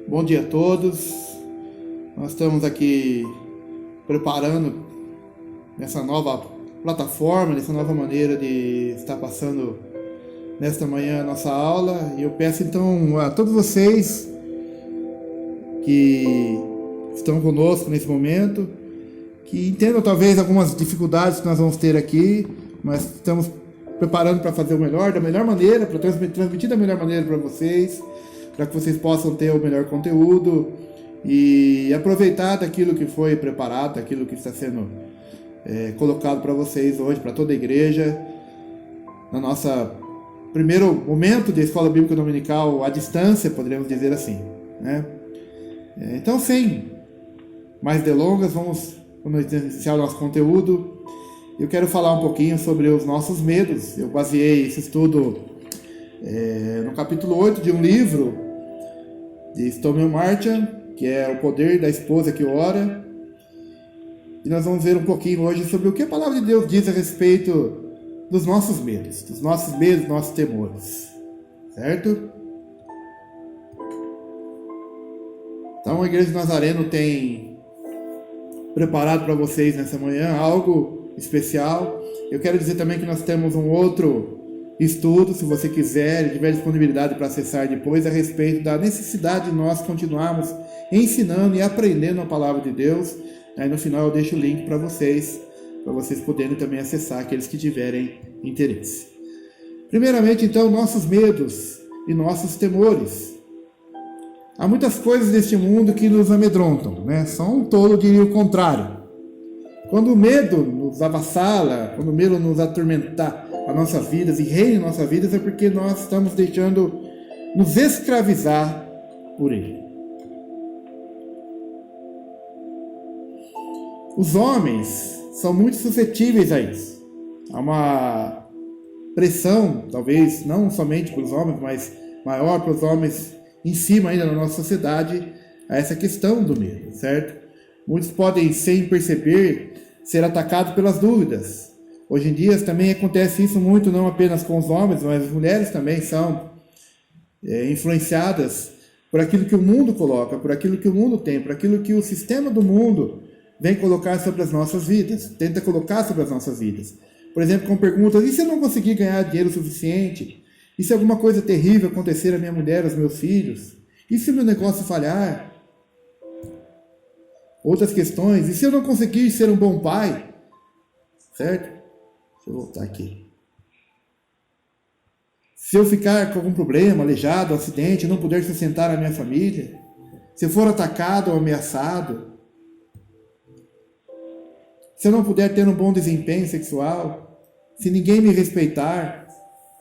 Bom dia a todos. Nós estamos aqui preparando nessa nova plataforma, nessa nova maneira de estar passando nesta manhã a nossa aula. E eu peço então a todos vocês que estão conosco nesse momento, que entendam talvez algumas dificuldades que nós vamos ter aqui, mas estamos preparando para fazer o melhor, da melhor maneira, para transmitir da melhor maneira para vocês, para que vocês possam ter o melhor conteúdo e aproveitar daquilo que foi preparado, daquilo que está sendo colocado para vocês hoje, para toda a igreja, na nossa primeiro momento de escola bíblica dominical à distância, poderíamos dizer assim, né? Então, sem mais delongas, vamos iniciar o nosso conteúdo. Eu quero falar um pouquinho sobre os nossos medos. Eu baseei esse estudo no capítulo 8 de um livro de Stoneman Martin, que é O Poder da Esposa que Ora. E nós vamos ver um pouquinho hoje sobre o que a palavra de Deus diz a respeito dos nossos medos, dos nossos temores, certo? Então a Igreja de Nazareno tem preparado para vocês nessa manhã algo especial. Eu quero dizer também que nós temos um outro estudo, se você quiser e tiver disponibilidade para acessar depois, a respeito da necessidade de nós continuarmos ensinando e aprendendo a palavra de Deus. Aí no final eu deixo o link para vocês poderem também acessar, aqueles que tiverem interesse. Primeiramente, então, nossos medos e nossos temores. Há muitas coisas neste mundo que nos amedrontam, né? Só um tolo diria o contrário. Quando o medo nos avassala, quando o medo nos atormentar as nossas vidas e reina em nossas vidas, é porque nós estamos deixando nos escravizar por ele. Os homens são muito suscetíveis a isso. Há uma pressão, talvez não somente para os homens, mas maior para os homens em cima ainda na nossa sociedade, a essa questão do medo, certo? Muitos podem, sem perceber, ser atacados pelas dúvidas. Hoje em dia também acontece isso muito, não apenas com os homens, mas as mulheres também são influenciadas por aquilo que o mundo coloca, por aquilo que o mundo tem, por aquilo que o sistema do mundo vem colocar sobre as nossas vidas, tenta colocar sobre as nossas vidas. Por exemplo, com perguntas: e se eu não conseguir ganhar dinheiro suficiente? E se alguma coisa terrível acontecer à minha mulher, aos meus filhos? E se o meu negócio falhar? Outras questões: e se eu não conseguir ser um bom pai? Certo? Deixa eu voltar aqui. Se eu ficar com algum problema, aleijado, acidente, não puder sustentar a minha família? Se eu for atacado ou ameaçado? Se eu não puder ter um bom desempenho sexual? Se ninguém me respeitar?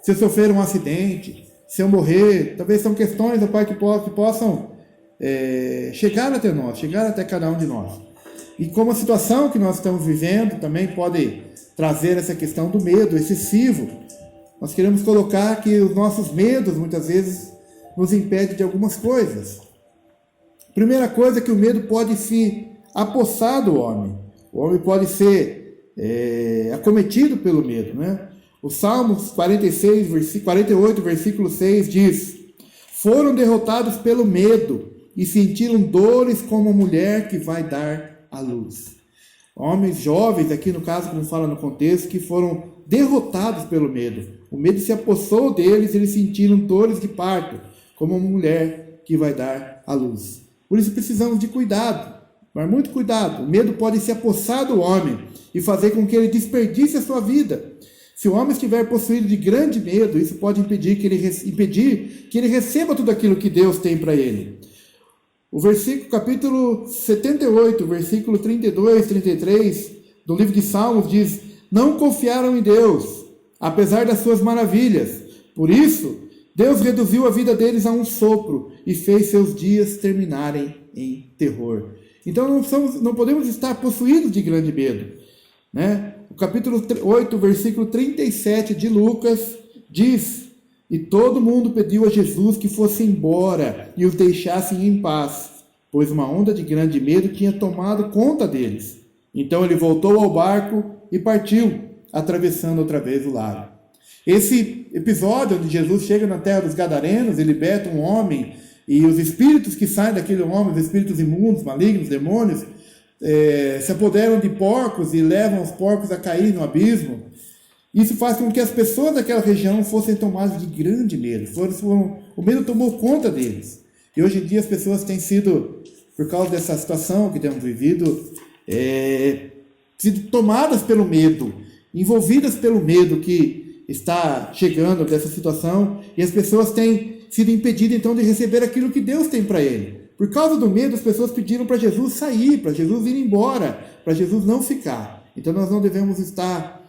Se eu sofrer um acidente? Se eu morrer? Talvez são questões, ó Pai, que possam chegar até nós, chegar até cada um de nós. E como a situação que nós estamos vivendo também pode trazer essa questão do medo excessivo, nós queremos colocar que os nossos medos muitas vezes nos impedem de algumas coisas. Primeira coisa é que o medo pode se apossar do homem. O homem pode ser acometido pelo medo, né? O Salmos 48, versículo 6 diz: foram derrotados pelo medo e sentiram dores como a mulher que vai dar à luz. Homens jovens, aqui no caso, como fala no contexto, que foram derrotados pelo medo. O medo se apossou deles, eles sentiram dores de parto, como uma mulher que vai dar à luz. Por isso precisamos de cuidado, mas muito cuidado. O medo pode se apossar do homem e fazer com que ele desperdice a sua vida. Se o homem estiver possuído de grande medo, isso pode impedir que ele receba tudo aquilo que Deus tem para ele. O capítulo 78, versículo 32, 33 do livro de Salmos diz: não confiaram em Deus, apesar das suas maravilhas. Por isso, Deus reduziu a vida deles a um sopro e fez seus dias terminarem em terror. Então não podemos estar possuídos de grande medo, né? O capítulo 8, versículo 37 de Lucas diz: e todo mundo pediu a Jesus que fosse embora e os deixassem em paz, pois uma onda de grande medo tinha tomado conta deles. Então ele voltou ao barco e partiu, atravessando outra vez o lago. Esse episódio onde Jesus chega na terra dos Gadarenos e liberta um homem E os espíritos que saem daquele homem, os espíritos imundos, malignos, demônios, se apoderam de porcos e levam os porcos a cair no abismo. Isso faz com que as pessoas daquela região fossem tomadas de grande medo. O medo tomou conta deles. E hoje em dia as pessoas têm sido, por causa dessa situação que temos vivido, sido tomadas pelo medo, envolvidas pelo medo que está chegando dessa situação, e as pessoas têm sido impedidas então de receber aquilo que Deus tem para ele. Por causa do medo, as pessoas pediram para Jesus sair, para Jesus ir embora, para Jesus não ficar. Então nós não devemos estar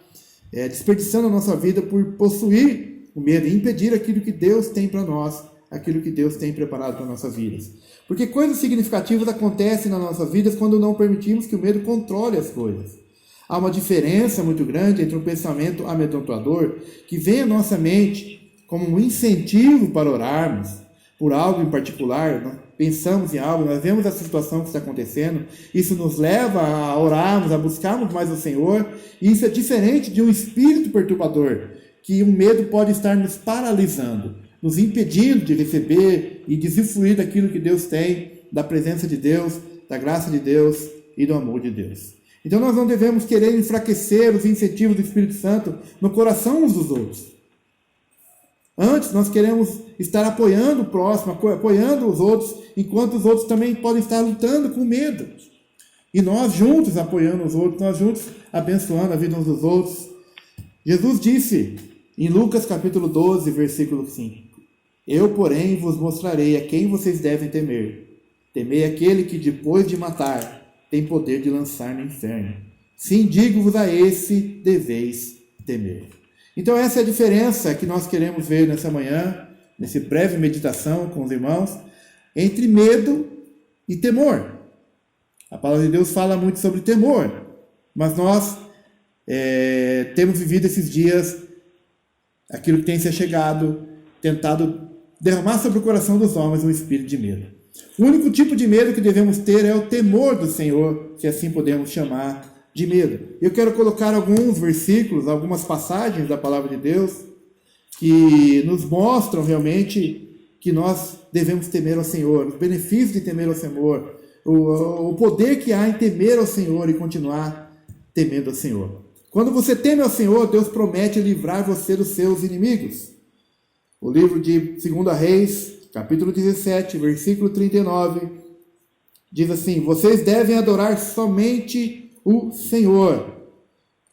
desperdiçando a nossa vida por possuir o medo e impedir aquilo que Deus tem para nós, aquilo que Deus tem preparado para nossas vidas. Porque coisas significativas acontecem nas nossas vidas quando não permitimos que o medo controle as coisas. Há uma diferença muito grande entre um pensamento amedrontador que vem à nossa mente como um incentivo para orarmos por algo em particular. Nós pensamos em algo, nós vemos a situação que está acontecendo, isso nos leva a orarmos, a buscarmos mais o Senhor, e isso é diferente de um espírito perturbador, que o medo pode estar nos paralisando, nos impedindo de receber e de usufruir daquilo que Deus tem, da presença de Deus, da graça de Deus e do amor de Deus. Então nós não devemos querer enfraquecer os incentivos do Espírito Santo no coração uns dos outros. Antes, nós queremos estar apoiando o próximo, apoiando os outros, enquanto os outros também podem estar lutando com medo. E nós juntos apoiando os outros, nós juntos abençoando a vida uns dos outros. Jesus disse em Lucas capítulo 12, versículo 5, Eu, porém, vos mostrarei a quem vocês devem temer. Temei aquele que, depois de matar, tem poder de lançar no inferno. Sim, digo-vos, a esse deveis temer. Então essa é a diferença que nós queremos ver nessa manhã, nessa breve meditação com os irmãos, entre medo e temor. A palavra de Deus fala muito sobre temor, mas nós temos vivido esses dias aquilo que tem se achegado, tentado derramar sobre o coração dos homens um espírito de medo. O único tipo de medo que devemos ter é o temor do Senhor, se assim podemos chamar de medo. Eu quero colocar alguns versículos, algumas passagens da palavra de Deus que nos mostram realmente que nós devemos temer ao Senhor, os benefícios de temer ao Senhor, o poder que há em temer ao Senhor e continuar temendo ao Senhor. Quando você teme ao Senhor, Deus promete livrar você dos seus inimigos. O livro de 2 Reis, capítulo 17, versículo 39, diz assim: Vocês devem adorar somente o Senhor,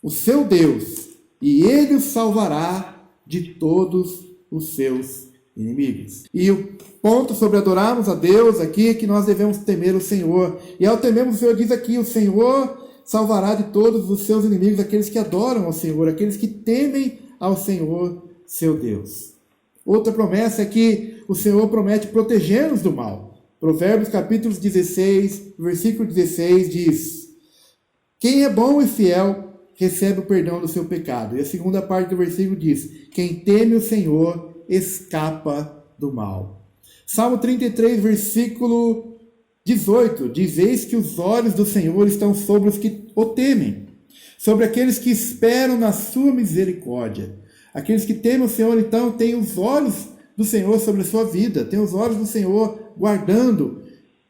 o seu Deus, e Ele os salvará de todos os seus inimigos. E o ponto sobre adorarmos a Deus aqui é que nós devemos temer o Senhor. E ao temermos o Senhor, diz aqui, o Senhor salvará de todos os seus inimigos, aqueles que adoram ao Senhor, aqueles que temem ao Senhor, seu Deus. Outra promessa é que o Senhor promete proteger-nos do mal. Provérbios capítulo 16, versículo 16 diz: Quem é bom e fiel recebe o perdão do seu pecado. E a segunda parte do versículo diz: Quem teme o Senhor escapa do mal. Salmo 33, versículo 18 diz: Eis que os olhos do Senhor estão sobre os que o temem, sobre aqueles que esperam na sua misericórdia. Aqueles que temem o Senhor, então, têm os olhos do Senhor sobre a sua vida, têm os olhos do Senhor guardando,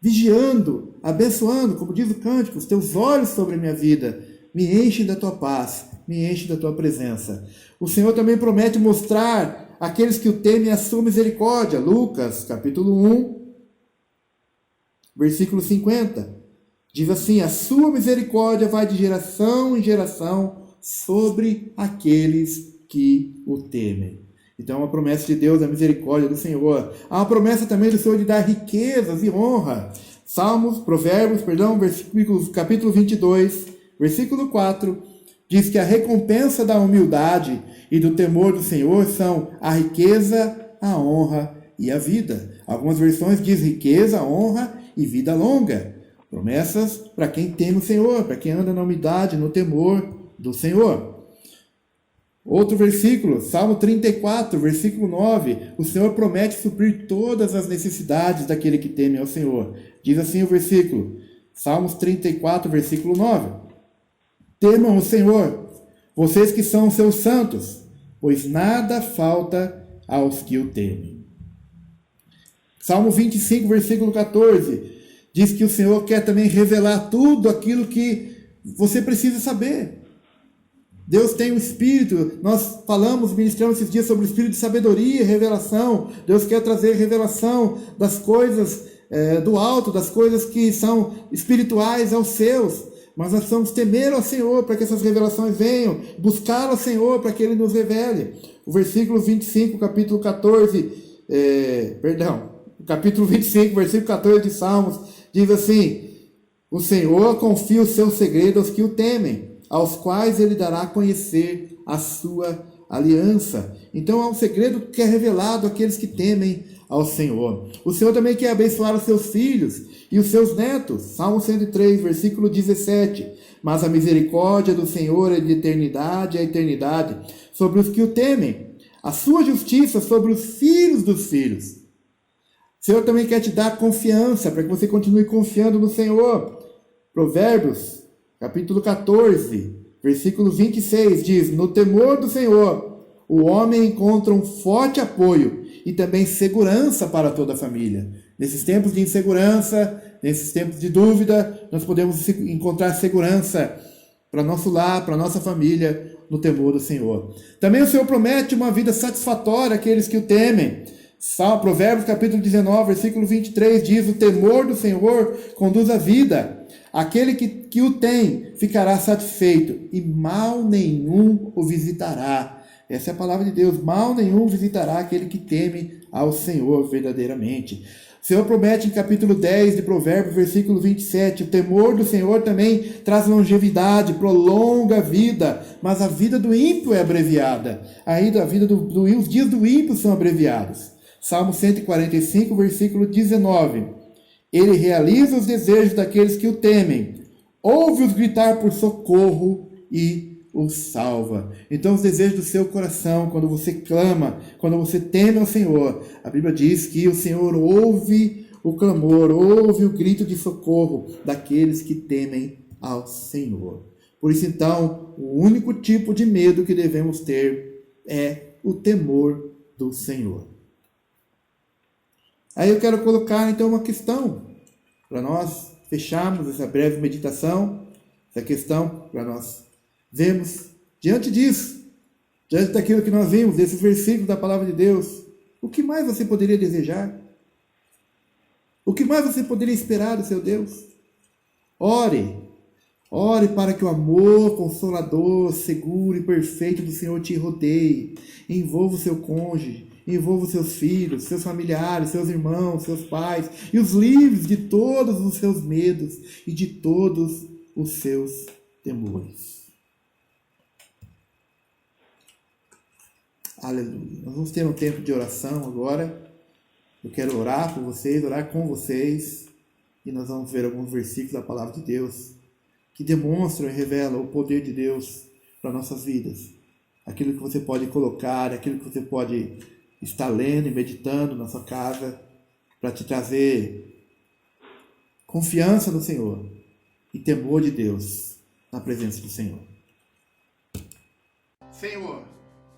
vigiando, abençoando, como diz o cântico, os teus olhos sobre a minha vida me enchem da tua paz, me enchem da tua presença. O Senhor também promete mostrar àqueles que o temem a sua misericórdia. Lucas, capítulo 1, versículo 50. Diz assim: A sua misericórdia vai de geração em geração sobre aqueles que o temem. Então, uma promessa de Deus, a misericórdia do Senhor. Há uma promessa também do Senhor de dar riquezas e honra. Versículos, capítulo 22, versículo 4, diz que a recompensa da humildade e do temor do Senhor são a riqueza, a honra e a vida. Algumas versões dizem riqueza, honra e vida longa. Promessas para quem teme o Senhor, para quem anda na humildade, no temor do Senhor. Outro versículo, Salmo 34, versículo 9, o Senhor promete suprir todas as necessidades daquele que teme ao Senhor. Diz assim o versículo, Salmos 34, versículo 9. Temam o Senhor, vocês que são seus santos, pois nada falta aos que o temem. Salmo 25, versículo 14, diz que o Senhor quer também revelar tudo aquilo que você precisa saber. Deus tem um espírito, nós ministramos esses dias sobre o espírito de sabedoria e revelação. Deus quer trazer revelação das coisas do alto, das coisas que são espirituais aos seus. Mas nós precisamos temer ao Senhor para que essas revelações venham, buscar ao Senhor para que Ele nos revele. O versículo 25, capítulo 25, versículo 14 de Salmos, diz assim: o Senhor confia o seu segredo aos que o temem, aos quais Ele dará a conhecer a sua aliança. Então há um segredo que é revelado àqueles que temem ao Senhor. O Senhor também quer abençoar os seus filhos e os seus netos. Salmo 103, versículo 17. Mas a misericórdia do Senhor é de eternidade a eternidade sobre os que o temem, a sua justiça sobre os filhos dos filhos. O Senhor também quer te dar confiança, para que você continue confiando no Senhor. Provérbios, capítulo 14, versículo 26, diz: no temor do Senhor, o homem encontra um forte apoio e também segurança para toda a família. Nesses tempos de insegurança, nesses tempos de dúvida, nós podemos encontrar segurança para nosso lar, para nossa família, no temor do Senhor. Também o Senhor promete uma vida satisfatória àqueles que o temem. Provérbios capítulo 19, versículo 23 diz: o temor do Senhor conduz à vida. Aquele que o tem ficará satisfeito e mal nenhum o visitará. Essa é a palavra de Deus. Mal nenhum visitará aquele que teme ao Senhor verdadeiramente. O Senhor promete em capítulo 10 de Provérbios, versículo 27, o temor do Senhor também traz longevidade, prolonga a vida, mas a vida do ímpio é abreviada. Ainda a vida os dias do ímpio são abreviados. Salmo 145, versículo 19. Ele realiza os desejos daqueles que o temem, ouve-os gritar por socorro e os salva. Então, os desejos do seu coração, quando você clama, quando você teme ao Senhor, a Bíblia diz que o Senhor ouve o clamor, ouve o grito de socorro daqueles que temem ao Senhor. Por isso, então, o único tipo de medo que devemos ter é o temor do Senhor. Aí eu quero colocar, então, uma questão para nós fecharmos essa breve meditação, essa questão para nós vermos diante disso, diante daquilo que nós vimos, desses versículos da palavra de Deus, o que mais você poderia desejar? O que mais você poderia esperar do seu Deus? Ore para que o amor consolador, seguro e perfeito do Senhor te rodeie, envolva o seu cônjuge, envolva os seus filhos, seus familiares, seus irmãos, seus pais, e os livre de todos os seus medos e de todos os seus temores. Aleluia. Nós vamos ter um tempo de oração agora. Eu quero orar por vocês, orar com vocês, e nós vamos ver alguns versículos da palavra de Deus que demonstram e revelam o poder de Deus para nossas vidas. Aquilo que você pode colocar, aquilo que você pode estar lendo e meditando na sua casa, para te trazer confiança no Senhor e temor de Deus na presença do Senhor. Senhor,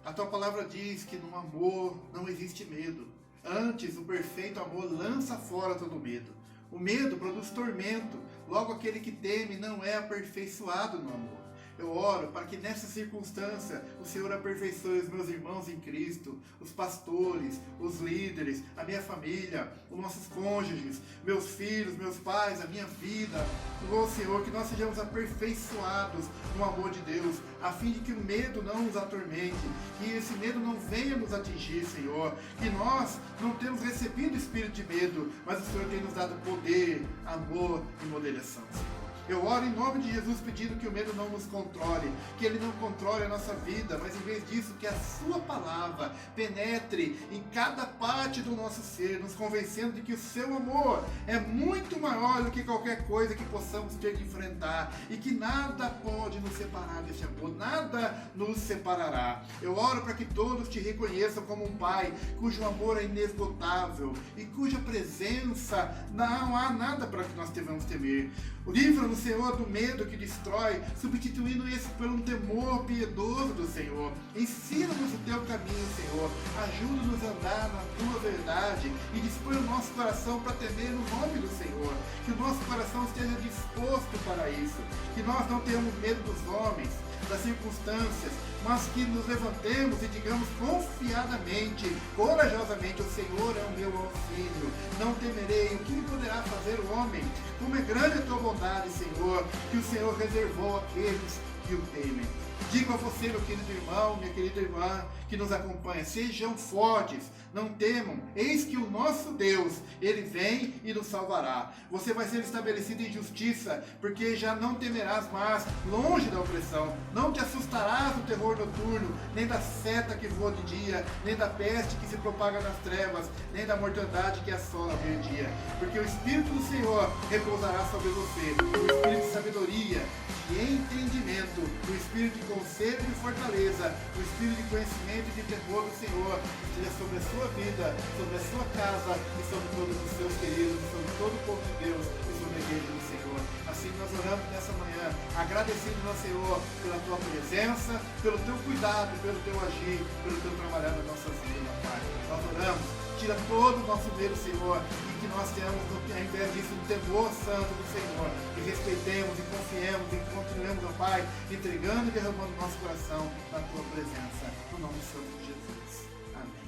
a tua palavra diz que no amor não existe medo. Antes, o perfeito amor lança fora todo medo. O medo produz tormento. Logo, aquele que teme não é aperfeiçoado no amor. Eu oro para que nessa circunstância o Senhor aperfeiçoe os meus irmãos em Cristo, os pastores, os líderes, a minha família, os nossos cônjuges, meus filhos, meus pais, a minha vida. Oh Senhor, que nós sejamos aperfeiçoados no amor de Deus, a fim de que o medo não nos atormente, que esse medo não venha nos atingir, Senhor, que nós não temos recebido o espírito de medo, mas o Senhor tem nos dado poder, amor e moderação, Senhor. Eu oro em nome de Jesus pedindo que o medo não nos controle, que ele não controle a nossa vida, mas em vez disso que a sua palavra penetre em cada parte do nosso ser, nos convencendo de que o seu amor é muito maior do que qualquer coisa que possamos ter que enfrentar e que nada pode nos separar desse amor, nada nos separará. Eu oro para que todos te reconheçam como um Pai cujo amor é inesgotável e cuja presença não há nada para que nós devamos temer. Livra-nos, Senhor, do medo que destrói, substituindo esse por um temor piedoso do Senhor. Ensina-nos o teu caminho, Senhor. Ajuda-nos a andar na tua verdade e dispõe o nosso coração para temer o nome do Senhor. Que o nosso coração esteja disposto para isso. Que nós não tenhamos medo dos homens, das circunstâncias, mas que nos levantemos e digamos confiadamente, corajosamente: o Senhor é o meu auxílio, não temerei, o que me poderá fazer o homem? Como é grande a tua bondade, Senhor, que o Senhor reservou àqueles que o temem. Digo a você, meu querido irmão, minha querida irmã, que nos acompanha: sejam fortes, não temam, eis que o nosso Deus, Ele vem e nos salvará. Você vai ser estabelecido em justiça, porque já não temerás mais, longe da opressão, não te assustarás do terror noturno, nem da seta que voa de dia, nem da peste que se propaga nas trevas, nem da mortandade que assola ao meio-dia. Porque o Espírito do Senhor repousará sobre você, o Espírito de sabedoria, de entendimento, o Espírito de conselho e de fortaleza, o Espírito de conhecimento e de temor do Senhor, esteja sobre a sua vida, sobre a sua casa e sobre todos os seus queridos, sobre todo o povo de Deus e sobre a igreja do Senhor. Assim nós oramos nessa manhã, agradecendo ao Senhor pela tua presença, pelo teu cuidado, pelo teu agir, pelo teu trabalhar nas nossas vidas, Pai. Nós oramos, tira todo o nosso medo, Senhor, e que nós tenhamos, ao invés disso, um temor santo do Senhor, e respeitemos e confiemos e continuemos, ó Pai, entregando e derramando nosso coração na tua presença, no nome santo de Jesus. Amém.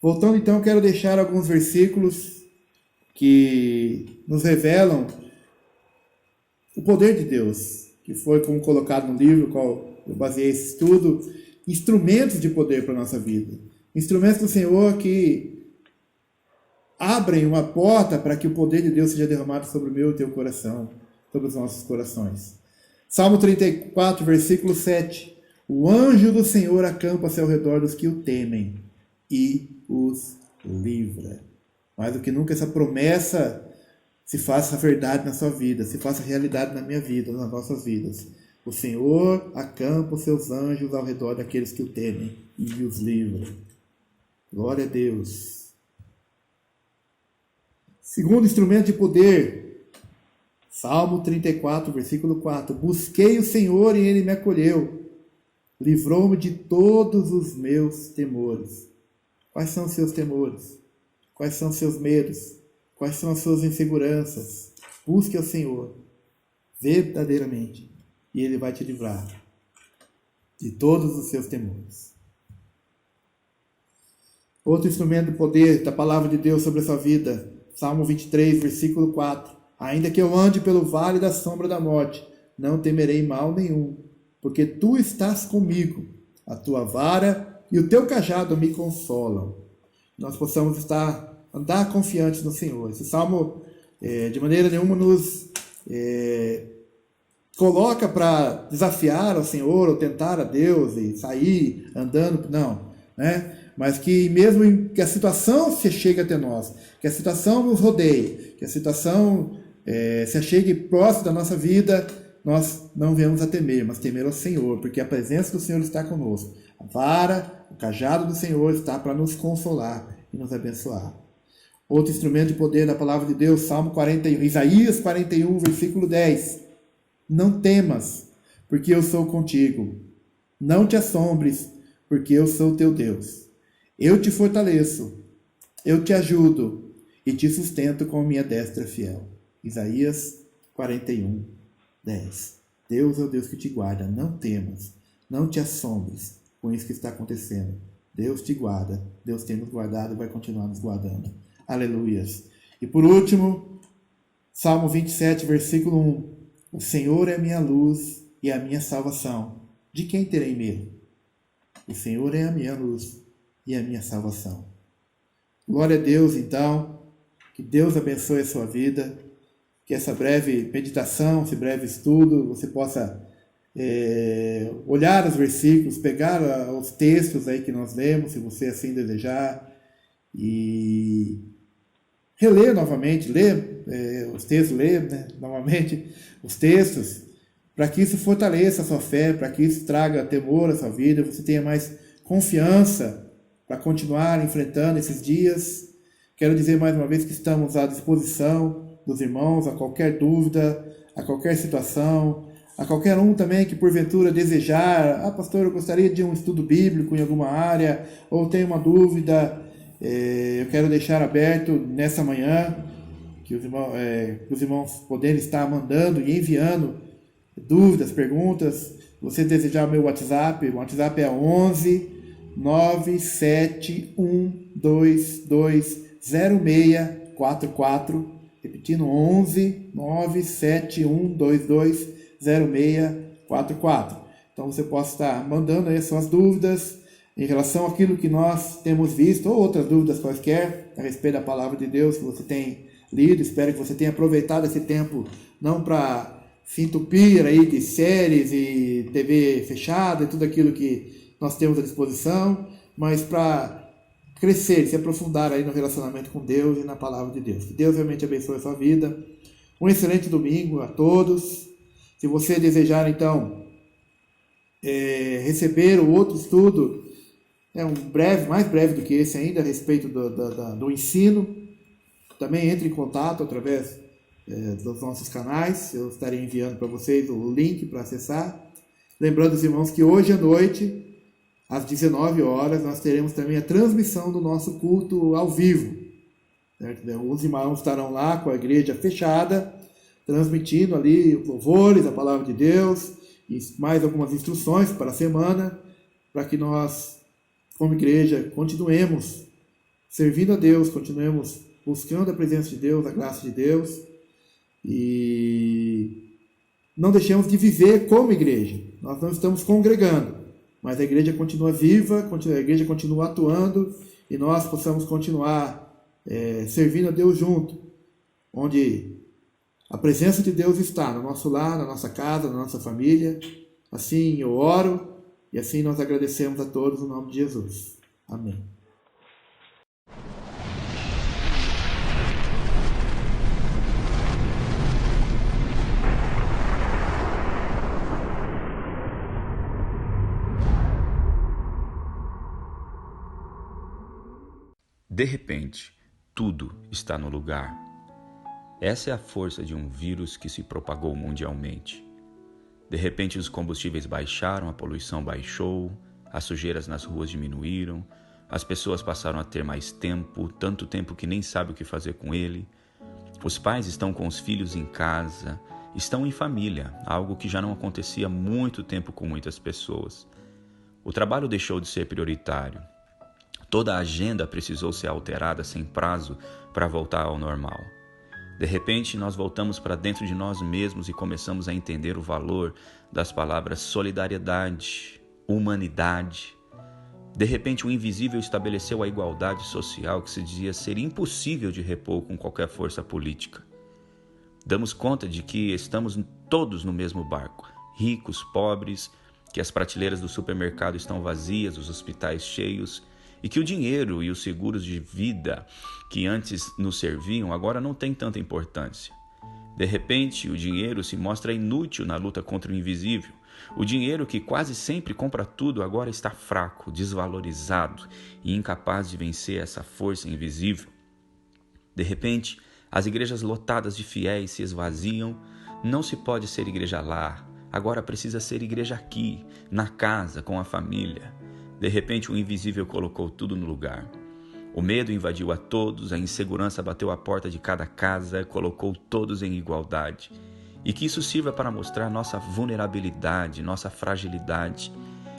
Voltando então, quero deixar alguns versículos que nos revelam o poder de Deus, que foi como colocado no livro, qual eu baseei esse estudo, instrumentos de poder para a nossa vida. Instrumentos do Senhor que abrem uma porta para que o poder de Deus seja derramado sobre o meu e o teu coração, sobre os nossos corações. Salmo 34, versículo 7. O anjo do Senhor acampa-se ao redor dos que o temem e os livra. Mais do que nunca, essa promessa se faça verdade na sua vida, se faça realidade na minha vida, nas nossas vidas. O Senhor acampa os seus anjos ao redor daqueles que o temem e os livra. Glória a Deus. Segundo instrumento de poder, Salmo 34, versículo 4. Busquei o Senhor e Ele me acolheu. Livrou-me de todos os meus temores. Quais são os seus temores? Quais são os seus medos? Quais são as suas inseguranças? Busque ao Senhor verdadeiramente e Ele vai te livrar de todos os seus temores. Outro instrumento do poder da palavra de Deus sobre a sua vida, Salmo 23, versículo 4. Ainda que eu ande pelo vale da sombra da morte, não temerei mal nenhum, porque tu estás comigo, a tua vara e o teu cajado me consolam. Nós possamos andar confiantes no Senhor. Esse salmo, de maneira nenhuma, nos coloca para desafiar ao Senhor ou tentar a Deus e sair andando, não, né? Mas que mesmo que a situação se chegue até nós, que a situação nos rodeie, que a situação se achegue próximo da nossa vida, nós não venhamos a temer, mas temer ao Senhor, porque a presença do Senhor está conosco. A vara, o cajado do Senhor está para nos consolar e nos abençoar. Outro instrumento de poder da palavra de Deus, Salmo 41, Isaías 41, versículo 10. Não temas, porque eu sou contigo. Não te assombres, porque eu sou teu Deus. Eu te fortaleço, eu te ajudo e te sustento com a minha destra fiel. Isaías 41, 10. Deus é o Deus que te guarda, não temas, não te assombres com isso que está acontecendo. Deus te guarda, Deus tem nos guardado e vai continuar nos guardando. Aleluias. E por último, Salmo 27, versículo 1. O Senhor é a minha luz e a minha salvação. De quem terei medo? O Senhor é a minha luz e a minha salvação. Glória a Deus, então. Que Deus abençoe a sua vida. Que essa breve meditação, esse breve estudo, você possa olhar os versículos, pegar os textos aí que nós lemos, se você assim desejar, e reler novamente, ler os textos, ler, né, novamente os textos, para que isso fortaleça a sua fé, para que isso traga temor à sua vida, você tenha mais confiança para continuar enfrentando esses dias. Quero dizer mais uma vez que estamos à disposição dos irmãos, a qualquer dúvida, a qualquer situação, a qualquer um também que porventura desejar, pastor, eu gostaria de um estudo bíblico em alguma área, ou tenho uma dúvida, eu quero deixar aberto nessa manhã, que os irmãos poderem estar mandando e enviando dúvidas, perguntas. Você desejar o meu WhatsApp, o WhatsApp é 11 971220644, repetindo, 11 971220644. Então você pode estar mandando aí as suas dúvidas em relação àquilo que nós temos visto, ou outras dúvidas quaisquer a respeito da palavra de Deus que você tem lido. Espero que você tenha aproveitado esse tempo não para se entupir aí de séries e TV fechada e tudo aquilo que nós temos à disposição, mas para crescer, se aprofundar aí no relacionamento com Deus e na palavra de Deus. Que Deus realmente abençoe a sua vida. Um excelente domingo a todos. Se você desejar, então, receber o outro estudo, mais breve do que esse ainda, a respeito do ensino, também entre em contato através dos nossos canais. Eu estarei enviando para vocês o link para acessar. Lembrando os irmãos que hoje à noite, às 19 horas, nós teremos também a transmissão do nosso culto ao vivo. Certo? Os irmãos estarão lá com a igreja fechada, transmitindo ali louvores, a palavra de Deus, e mais algumas instruções para a semana, para que nós, como igreja, continuemos servindo a Deus, continuemos buscando a presença de Deus, a graça de Deus, e não deixemos de viver como igreja. Nós não estamos congregando, mas a igreja continua viva, a igreja continua atuando, e nós possamos continuar servindo a Deus junto, onde a presença de Deus está no nosso lar, na nossa casa, na nossa família. Assim eu oro, e assim nós agradecemos a todos no nome de Jesus. Amém. De repente, tudo está no lugar. Essa é a força de um vírus que se propagou mundialmente. De repente, os combustíveis baixaram, a poluição baixou, as sujeiras nas ruas diminuíram, as pessoas passaram a ter mais tempo, tanto tempo que nem sabe o que fazer com ele. Os pais estão com os filhos em casa, estão em família, algo que já não acontecia há muito tempo com muitas pessoas. O trabalho deixou de ser prioritário. Toda a agenda precisou ser alterada sem prazo para voltar ao normal. De repente, nós voltamos para dentro de nós mesmos e começamos a entender o valor das palavras solidariedade, humanidade. De repente, o invisível estabeleceu a igualdade social que se dizia ser impossível de repor com qualquer força política. Damos conta de que estamos todos no mesmo barco, ricos, pobres, que as prateleiras do supermercado estão vazias, os hospitais cheios, e que o dinheiro e os seguros de vida que antes nos serviam agora não têm tanta importância. De repente, o dinheiro se mostra inútil na luta contra o invisível. O dinheiro que quase sempre compra tudo agora está fraco, desvalorizado e incapaz de vencer essa força invisível. De repente, as igrejas lotadas de fiéis se esvaziam. Não se pode ser igreja lá, agora precisa ser igreja aqui, na casa, com a família. De repente, o invisível colocou tudo no lugar. O medo invadiu a todos, a insegurança bateu à porta de cada casa, colocou todos em igualdade. E que isso sirva para mostrar nossa vulnerabilidade, nossa fragilidade,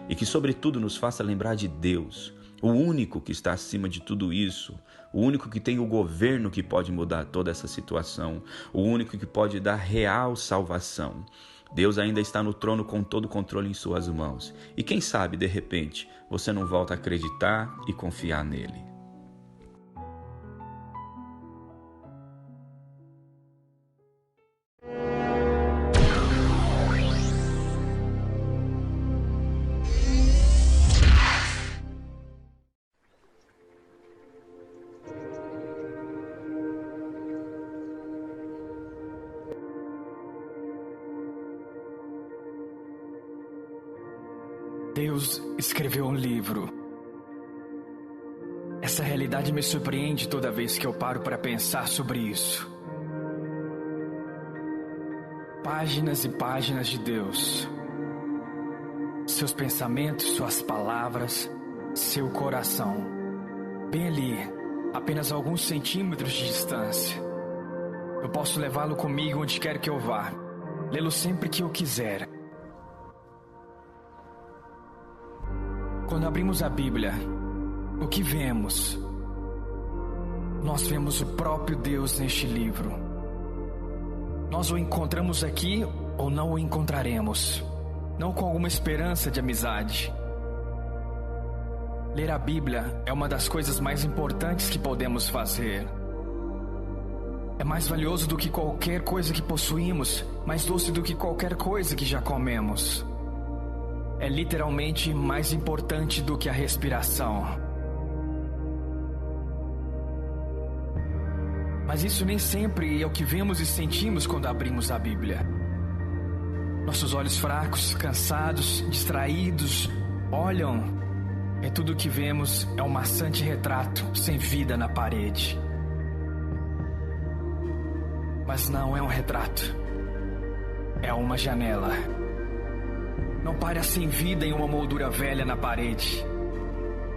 e que, sobretudo, nos faça lembrar de Deus, o único que está acima de tudo isso, o único que tem o governo que pode mudar toda essa situação, o único que pode dar real salvação. Deus ainda está no trono com todo o controle em suas mãos. E quem sabe, de repente, você não volta a acreditar e confiar nele. Deus escreveu um livro. Essa realidade me surpreende toda vez que eu paro para pensar sobre isso. Páginas e páginas de Deus. Seus pensamentos, suas palavras, seu coração. Bem ali, apenas alguns centímetros de distância. Eu posso levá-lo comigo onde quer que eu vá, lê-lo sempre que eu quiser. Quando abrimos a Bíblia, o que vemos? Nós vemos o próprio Deus neste livro. Nós o encontramos aqui ou não o encontraremos, não com alguma esperança de amizade. Ler a Bíblia é uma das coisas mais importantes que podemos fazer. É mais valioso do que qualquer coisa que possuímos, mais doce do que qualquer coisa que já comemos. É literalmente mais importante do que a respiração. Mas isso nem sempre é o que vemos e sentimos quando abrimos a Bíblia. Nossos olhos fracos, cansados, distraídos, olham. E tudo o que vemos é um maçante retrato sem vida na parede. Mas não é um retrato. É uma janela. Não para sem vida em uma moldura velha na parede.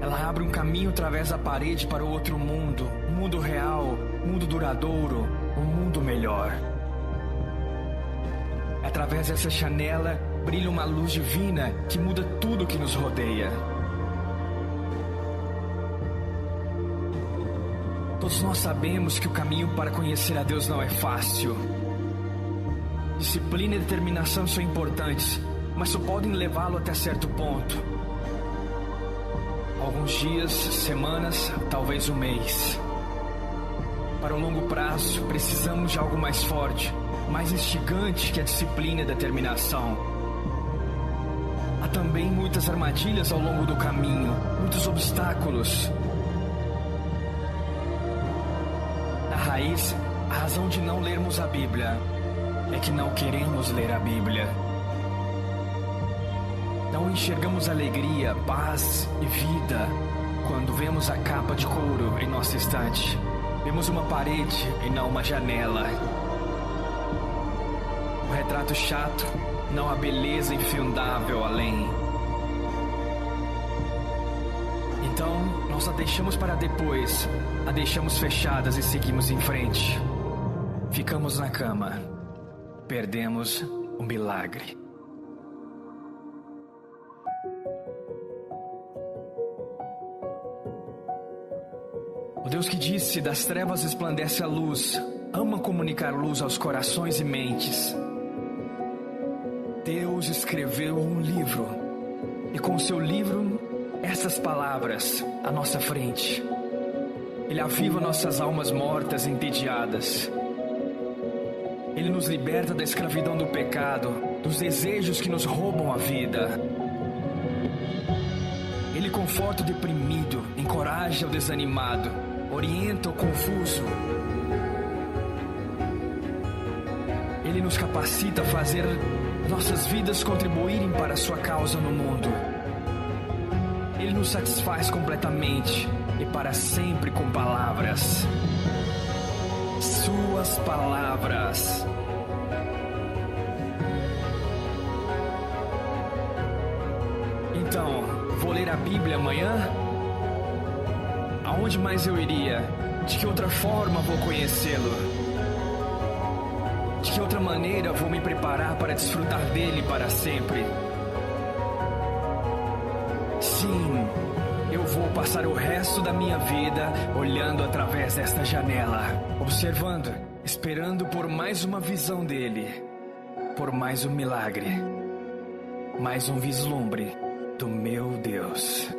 Ela abre um caminho através da parede para o outro mundo, um mundo real, um mundo duradouro, um mundo melhor. Através dessa janela brilha uma luz divina que muda tudo que nos rodeia. Todos nós sabemos que o caminho para conhecer a Deus não é fácil. Disciplina e determinação são importantes, mas só podem levá-lo até certo ponto. Alguns dias, semanas, talvez um mês. Para o longo prazo, precisamos de algo mais forte, mais instigante que a disciplina e a determinação. Há também muitas armadilhas ao longo do caminho, muitos obstáculos. Na raiz, a razão de não lermos a Bíblia é que não queremos ler a Bíblia. Não enxergamos alegria, paz e vida quando vemos a capa de couro em nossa estante. Vemos uma parede e não uma janela. O retrato chato, não a beleza infindável além. Então, nós a deixamos para depois, a deixamos fechadas e seguimos em frente. Ficamos na cama. Perdemos o milagre. O Deus que disse, das trevas resplandece a luz, ama comunicar luz aos corações e mentes. Deus escreveu um livro, e com seu livro, essas palavras à nossa frente. Ele aviva nossas almas mortas e entediadas. Ele nos liberta da escravidão do pecado, dos desejos que nos roubam a vida. Ele conforta o deprimido, encoraja o desanimado, orienta o confuso. Ele nos capacita a fazer nossas vidas contribuírem para a sua causa no mundo. Ele nos satisfaz completamente e para sempre com palavras. Suas palavras. Então, vou ler a Bíblia amanhã? Aonde mais eu iria? De que outra forma vou conhecê-lo? De que outra maneira vou me preparar para desfrutar dele para sempre? Sim, eu vou passar o resto da minha vida olhando através desta janela, observando, esperando por mais uma visão dele, por mais um milagre, mais um vislumbre do meu Deus.